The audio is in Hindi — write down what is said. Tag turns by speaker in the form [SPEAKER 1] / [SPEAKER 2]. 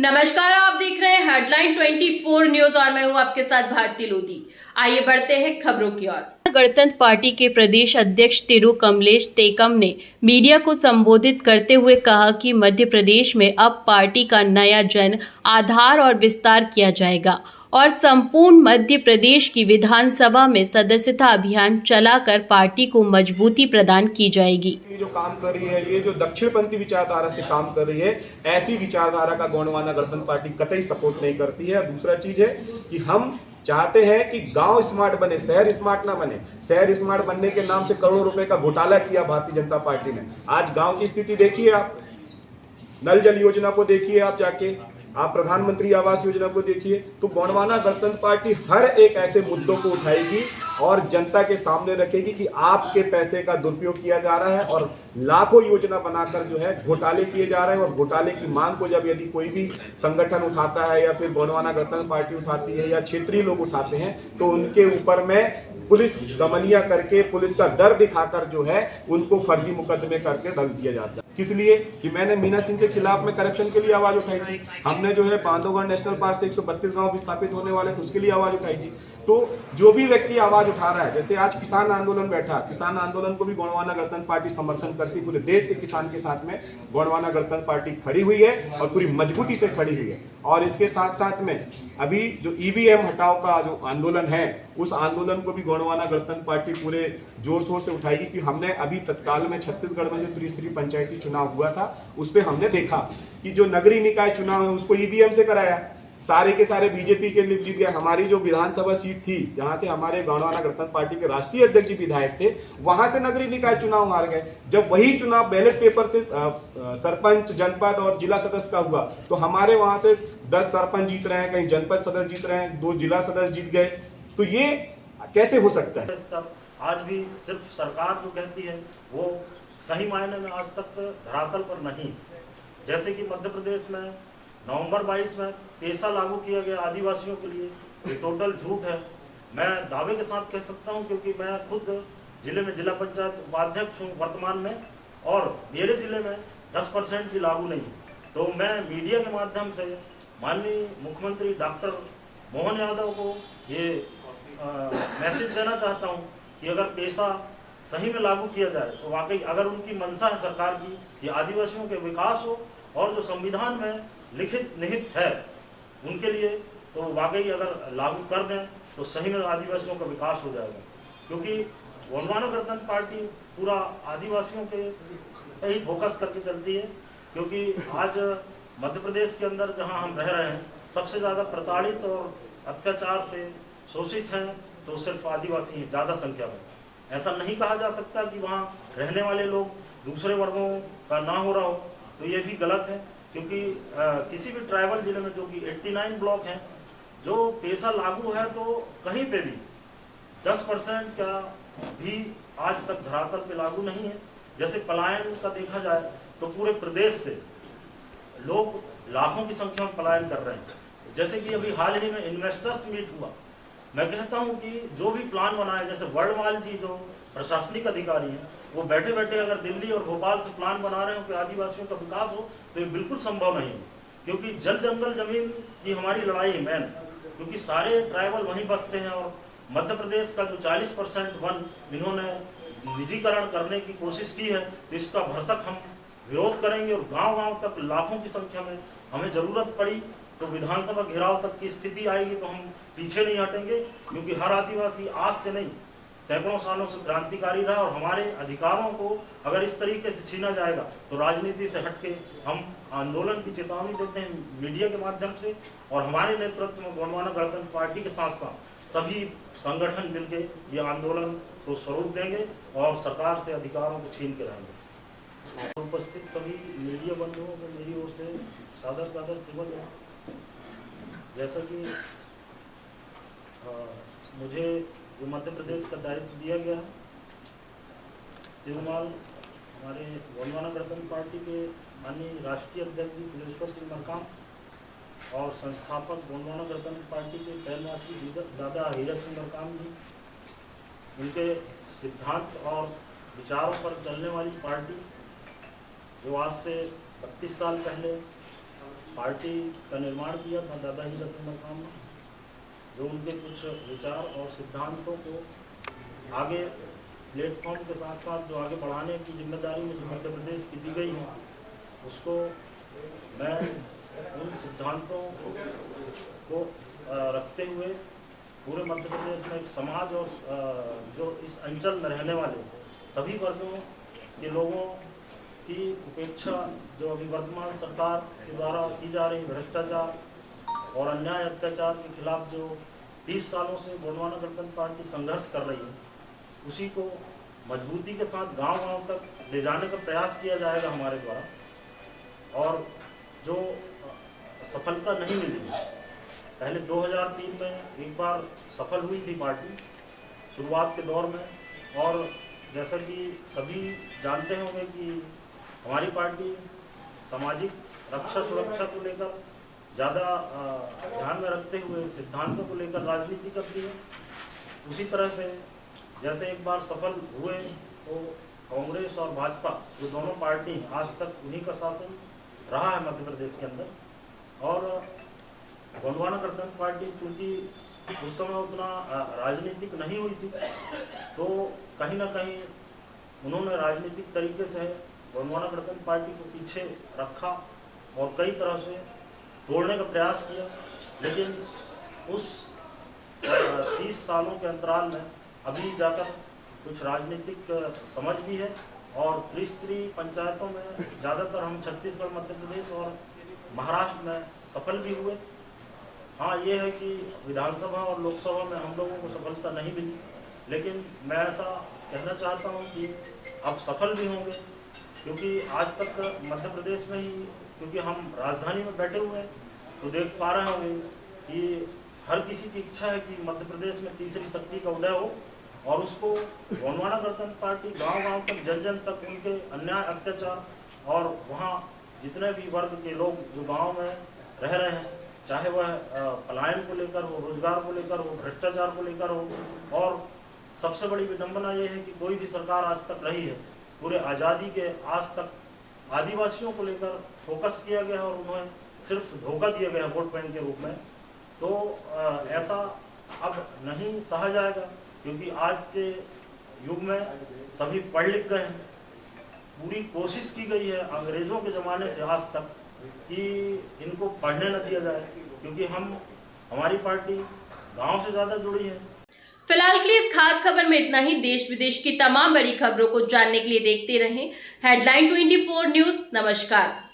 [SPEAKER 1] नमस्कार, आप देख रहे हैं हेडलाइन 24 न्यूज और मैं हूं आपके साथ भारती लोधी। आइए बढ़ते हैं खबरों की ओर। गणतंत्र पार्टी के प्रदेश अध्यक्ष तिरु कमलेश टेकम ने मीडिया को संबोधित करते हुए कहा कि मध्य प्रदेश में अब पार्टी का नया जन आधार और विस्तार किया जाएगा और संपूर्ण मध्य प्रदेश की विधानसभा में सदस्यता अभियान चलाकर पार्टी को मजबूती प्रदान की जाएगी।
[SPEAKER 2] ये जो काम कर रही है, ये जो दक्षिणपंथी विचारधारा से काम कर रही है, ऐसी विचारधारा का गोंडवाना गणतंत्र पार्टी कतई सपोर्ट नहीं करती है। दूसरा चीज है कि हम चाहते हैं कि गांव स्मार्ट बने, शहर स्मार्ट ना बने। शहर स्मार्ट बनने के नाम से करोड़ों रुपए का घोटाला किया भारतीय जनता पार्टी ने। आज गांव की स्थिति देखिए, आप नल जल योजना को देखिए, आप जाके आप प्रधानमंत्री आवास योजना को देखिए। तो गोंडवाना गणतंत्र पार्टी हर एक ऐसे मुद्दों को उठाएगी और जनता के सामने रखेगी कि आपके पैसे का दुरुपयोग किया जा रहा है और लाखों योजना बनाकर जो है घोटाले किए जा रहे हैं। और घोटाले की मांग को जब यदि कोई भी संगठन उठाता है या फिर गोंडवाना गणतंत्र पार्टी उठाती है या क्षेत्रीय लोग उठाते हैं, तो उनके ऊपर में पुलिस दमनिया करके, पुलिस का डर दिखाकर जो है उनको फर्जी मुकदमे करके दंड दिया जाता है। किस लिए? कि मैंने मीना सिंह के खिलाफ में करप्शन के लिए आवाज उठाई थी। हमने जो है बांधवगढ़ नेशनल पार्क से 132 गांव विस्थापित होने वाले थे, उसके लिए आवाज उठाई थी। तो जो भी व्यक्ति आवाज उठा रहा है, जैसे आज किसान आंदोलन बैठा, किसान आंदोलन को भी गोंडवाना गणतंत्र पार्टी समर्थन करती, पूरे देश के किसान के साथ में गोंडवाना गणतंत्र पार्टी खड़ी हुई है और पूरी मजबूती से खड़ी हुई है। और इसके साथ साथ में अभी जो ईवीएम हटाओ का जो आंदोलन है, उस आंदोलन को भी गोंडवाना गणतंत्र पार्टी पूरे जोर शोर से उठाएगी। कि हमने अभी तत्काल में छत्तीसगढ़ में जो त्रिस्तरीय पंचायती चुनाव हुआ था, उस पर हमने देखा कि जो नगरीय निकाय चुनाव है उसको ईवीएम से कराया, सारे के सारे बीजेपी के लिए जीत गए। हमारी जो विधानसभा सीट थी, जहां से हमारे गोंडवाना गणतंत्र पार्टी के राष्ट्रीय अध्यक्ष जी विधायक थे, वहां से नगरीय निकाय चुनाव हार गए। जब वही चुनाव बैलेट पेपर से सरपंच, जनपद और जिला सदस्य का हुआ, तो हमारे वहां से 10 सरपंच जीत रहे हैं, कहीं जनपद सदस्य जीत रहे हैं, 2 जिला सदस्य जीत गए। तो ये कैसे हो सकता है?
[SPEAKER 3] आज भी सिर्फ सरकार जो कहती है वो सही मायने में आज तक धरातल पर नहीं। जैसे कि मध्य प्रदेश में नवंबर 22 में पैसा लागू किया गया आदिवासियों के लिए, ये टोटल झूठ है। मैं दावे के साथ कह सकता हूं, क्योंकि मैं खुद जिले में जिला पंचायत उपाध्यक्ष हूं वर्तमान में, और मेरे जिले में 10% भी लागू नहीं। तो मैं मीडिया के माध्यम से माननीय मुख्यमंत्री डॉक्टर मोहन यादव को ये मैसेज देना चाहता हूं कि अगर पैसा सही में लागू किया जाए तो वाकई अगर उनकी मंशा है सरकार की कि आदिवासियों के विकास हो और जो संविधान में लिखित निहित है उनके लिए, तो वाकई अगर लागू कर दें तो सही में आदिवासियों का विकास हो जाएगा। क्योंकि गोंडवाना गणतंत्र पार्टी पूरा आदिवासियों पे ही फोकस करके चलती है। क्योंकि आज मध्य प्रदेश के अंदर जहां हम रह रहे हैं, सबसे ज़्यादा प्रताड़ित और अत्याचार से शोषित हैं तो सिर्फ आदिवासी हैं ज़्यादा संख्या में। ऐसा नहीं कहा जा सकता कि वहाँ रहने वाले लोग दूसरे वर्गों का ना हो रहा हो, तो ये भी गलत है। क्योंकि किसी भी ट्राइबल जिले में जो कि 89 ब्लॉक हैं, जो पैसा लागू है, तो कहीं पे भी 10% का भी आज तक धरातल पे लागू नहीं है। जैसे पलायन का देखा जाए तो पूरे प्रदेश से लोग लाखों की संख्या में पलायन कर रहे हैं। जैसे कि अभी हाल ही में इन्वेस्टर्स मीट हुआ, मैं कहता हूं कि जो भी प्लान बनाए, जैसे वर्णवाल जी जो प्रशासनिक अधिकारी हैं, वो बैठे बैठे अगर दिल्ली और भोपाल से प्लान बना रहे हो कि आदिवासियों का विकास हो, तो ये बिल्कुल संभव नहीं है। क्योंकि जल जंगल जमीन की हमारी लड़ाई है मैन, क्योंकि सारे ट्राइबल वहीं बसते हैं। और मध्य प्रदेश का जो 40% वन इन्होंने निजीकरण करने की कोशिश की है, तो इसका भरसक हम विरोध करेंगे। और गाँव-गाँव तक लाखों की संख्या में हमें जरूरत पड़ी तो विधानसभा घेराव तक की स्थिति आएगी, तो हम पीछे नहीं हटेंगे। क्योंकि हर आदिवासी आज से नहीं, सैकड़ों सालों से क्रांतिकारी रहा, और हमारे अधिकारों को अगर इस तरीके से छीना जाएगा तो राजनीति से हटके हम आंदोलन की चेतावनी देते हैं मीडिया के माध्यम से। और हमारे नेतृत्व में गोंडवाना गणतंत्र पार्टी के साथ साथ सभी संगठन मिलके ये आंदोलन को स्वरूप देंगे और सरकार से अधिकारों को छीन के रहेंगे। उपस्थित सभी मीडिया बंधुओं को मेरी ओर से सादर सादर सेवक है। जैसा कि मुझे जो मध्य प्रदेश का दायित्व दिया गया, तिरुमाल हमारे गोंडवाना गणतंत्र पार्टी के माननीय राष्ट्रीय अध्यक्ष जी फुलेश्वर सिंह मरकाम और संस्थापक गोंडवाना गणतंत्र पार्टी के पहलवासी दादा हीरा सिंह मरकाम जी, उनके सिद्धांत और विचारों पर चलने वाली पार्टी जो आज से 32 साल पहले पार्टी का निर्माण किया था दादाजी रसूल मकाम में, जो उनके कुछ विचार और सिद्धांतों को आगे प्लेटफॉर्म के साथ साथ जो आगे बढ़ाने की जिम्मेदारी मुझे मध्य प्रदेश की दी गई है, उसको मैं उन सिद्धांतों को रखते हुए पूरे मध्य प्रदेश में एक समाज और जो इस अंचल में रहने वाले सभी वर्गों के लोगों की उपेक्षा जो अभी वर्तमान सरकार के द्वारा की जा रही भ्रष्टाचार और अन्याय अत्याचार के खिलाफ जो 30 सालों से गोंडवाना गणतंत्र पार्टी संघर्ष कर रही है, उसी को मजबूती के साथ गांव-गांव तक ले जाने का प्रयास किया जाएगा हमारे द्वारा। और जो सफलता नहीं मिली, पहले 2003 में एक बार सफल हुई थी पार्टी शुरुआत के दौर में, और जैसा कि सभी जानते होंगे कि हमारी पार्टी सामाजिक रक्षा सुरक्षा को लेकर ज़्यादा ध्यान में रखते हुए सिद्धांतों को लेकर राजनीति करती है। उसी तरह से जैसे एक बार सफल हुए तो कांग्रेस और भाजपा जो दोनों पार्टी आज तक उन्हीं का शासन रहा है मध्य प्रदेश के अंदर, और गोंडवाना गणतंत्र पार्टी चूँकि उस समय उतना राजनीतिक नहीं हुई थी, तो कहीं ना कहीं उन्होंने राजनीतिक तरीके से गोंडवाना गणतंत्र पार्टी को पीछे रखा और कई तरह से तोड़ने का प्रयास किया। लेकिन उस 30 सालों के अंतराल में अभी जाकर कुछ राजनीतिक समझ भी है, और त्रिस्तरीय पंचायतों में ज़्यादातर हम छत्तीसगढ़, मध्य प्रदेश और महाराष्ट्र में सफल भी हुए। हाँ, ये है कि विधानसभा और लोकसभा में हम लोगों को सफलता नहीं मिली, लेकिन मैं ऐसा कहना चाहता हूँ कि अब सफल भी होंगे, क्योंकि आज तक मध्य प्रदेश में ही, क्योंकि हम राजधानी में बैठे हुए हैं, तो देख पा रहे होंगे कि हर किसी की इच्छा है कि मध्य प्रदेश में तीसरी शक्ति का उदय हो, और उसको गोंडवाना गणतंत्र पार्टी गांव-गांव तक, जन-जन तक उनके अन्याय अत्याचार और वहाँ जितने भी वर्ग के लोग जो गांव में रह रहे हैं, चाहे वह पलायन को लेकर हो, रोजगार को लेकर हो, भ्रष्टाचार को लेकर हो, और सबसे बड़ी विडंबना ये है कि कोई भी सरकार आज तक रही है, पूरे आज़ादी के आज तक आदिवासियों को लेकर फोकस किया गया और उन्हें सिर्फ धोखा दिया गया वोट बैंक के रूप में। तो ऐसा अब नहीं सहा जाएगा, क्योंकि आज के युग में सभी पढ़ लिख गए हैं। पूरी कोशिश की गई है अंग्रेजों के ज़माने से आज तक कि इनको पढ़ने न दिया जाए, क्योंकि हमारी पार्टी गांव से ज़्यादा जुड़ी है।
[SPEAKER 1] फिलहाल के लिए इस खास खबर में इतना ही। देश विदेश की तमाम बड़ी खबरों को जानने के लिए देखते रहें हेडलाइन 24 न्यूज़। नमस्कार।